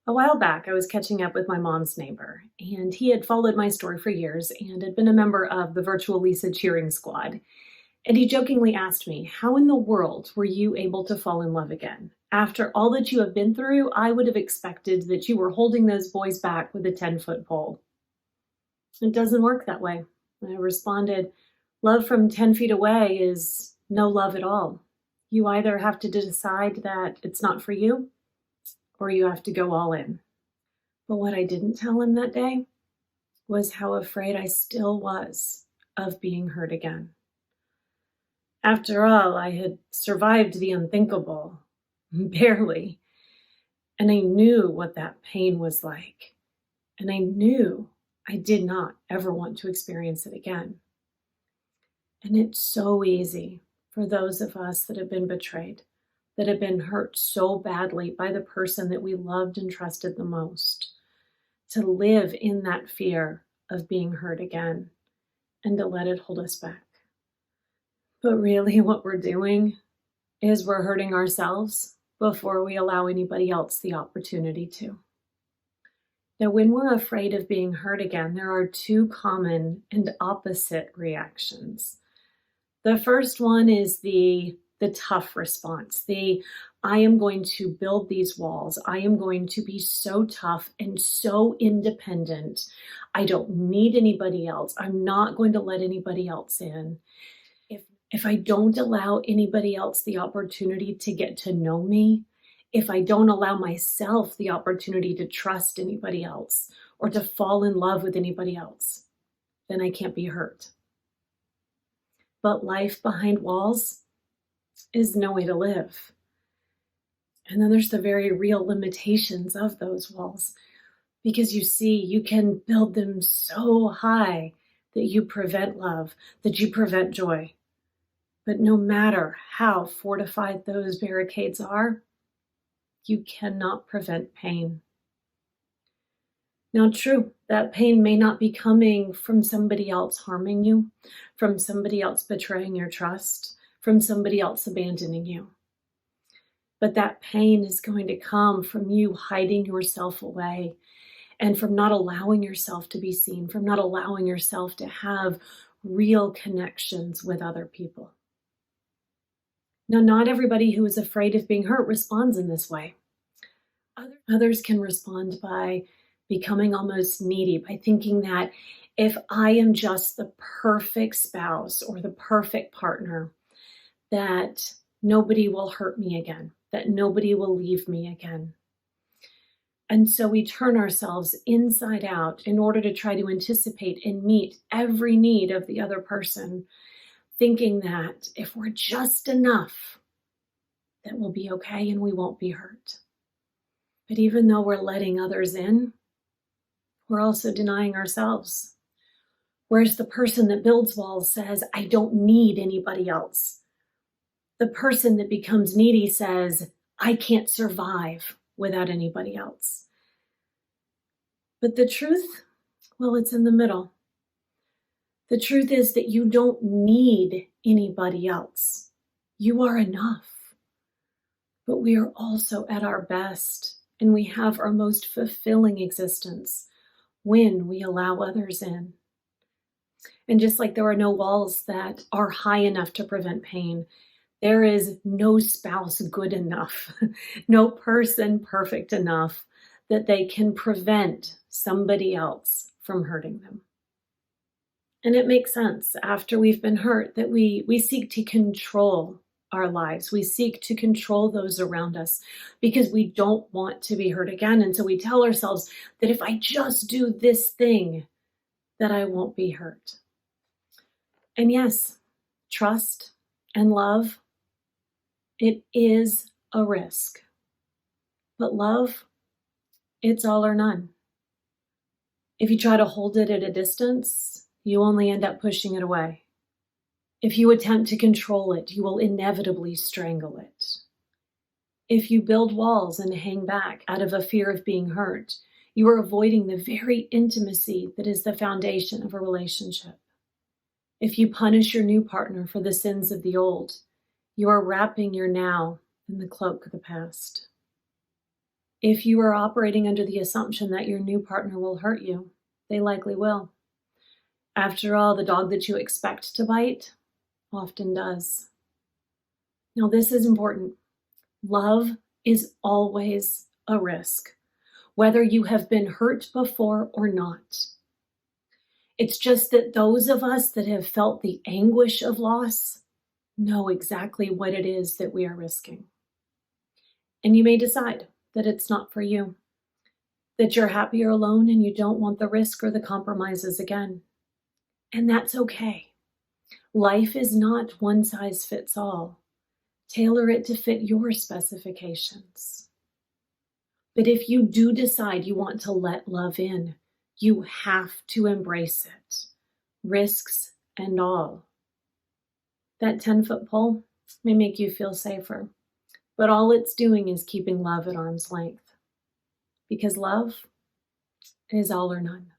A while back, I was catching up with my mom's neighbor, and he had followed my story for years and had been a member of the virtual Lisa cheering squad. And he jokingly asked me, "How in the world were you able to fall in love again? After all that you have been through, I would have expected that you were holding those boys back with a 10-foot pole." It doesn't work that way. I responded, "Love from 10 feet away is no love at all. You either have to decide that it's not for you, or you have to go all in." But what I didn't tell him that day was how afraid I still was of being hurt again. After all, I had survived the unthinkable, barely, and I knew what that pain was like. And I knew I did not ever want to experience it again. And it's so easy for those of us that have been betrayed, that have been hurt so badly by the person that we loved and trusted the most, to live in that fear of being hurt again and to let it hold us back. But really, what we're doing is we're hurting ourselves before we allow anybody else the opportunity to. Now, when we're afraid of being hurt again, there are two common and opposite reactions. The first one is the tough response, I am going to build these walls. I am going to be so tough and so independent. I don't need anybody else. I'm not going to let anybody else in. If I don't allow anybody else the opportunity to get to know me, if I don't allow myself the opportunity to trust anybody else or to fall in love with anybody else, then I can't be hurt. But life behind walls is no way to live. And then there's the very real limitations of those walls. Because you see, you can build them so high that you prevent love, that you prevent joy. But no matter how fortified those barricades are, you cannot prevent pain. Now, true, that pain may not be coming from somebody else harming you, from somebody else betraying your trust, from somebody else abandoning you. But that pain is going to come from you hiding yourself away and from not allowing yourself to be seen, from not allowing yourself to have real connections with other people. Now, not everybody who is afraid of being hurt responds in this way. Others can respond by becoming almost needy, by thinking that if I am just the perfect spouse or the perfect partner, that nobody will hurt me again, that nobody will leave me again. And so we turn ourselves inside out in order to try to anticipate and meet every need of the other person, thinking that if we're just enough, that we'll be okay and we won't be hurt. But even though we're letting others in, we're also denying ourselves. Whereas the person that builds walls says, "I don't need anybody else." The person that becomes needy says, "I can't survive without anybody else." But the truth, well, it's in the middle. The truth is that you don't need anybody else. You are enough. But we are also at our best, and we have our most fulfilling existence when we allow others in. And just like there are no walls that are high enough to prevent pain, there is no spouse good enough, no person perfect enough that they can prevent somebody else from hurting them. And it makes sense after we've been hurt that we seek to control our lives. We seek to control those around us because we don't want to be hurt again. And so we tell ourselves that if I just do this thing, that I won't be hurt. And yes, trust and love, it is a risk. But love, it's all or none. If you try to hold it at a distance, you only end up pushing it away. If you attempt to control it, you will inevitably strangle it. If you build walls and hang back out of a fear of being hurt, you are avoiding the very intimacy that is the foundation of a relationship. If you punish your new partner for the sins of the old, you are wrapping your now in the cloak of the past. If you are operating under the assumption that your new partner will hurt you, they likely will. After all, the dog that you expect to bite often does. Now, this is important. Love is always a risk, whether you have been hurt before or not. It's just that those of us that have felt the anguish of loss know exactly what it is that we are risking. And you may decide that it's not for you, that you're happier alone and you don't want the risk or the compromises again. And that's okay. Life is not one size fits all. Tailor it to fit your specifications. But if you do decide you want to let love in, you have to embrace it, risks and all. That 10-foot pole may make you feel safer, but all it's doing is keeping love at arm's length. Because love is all or none.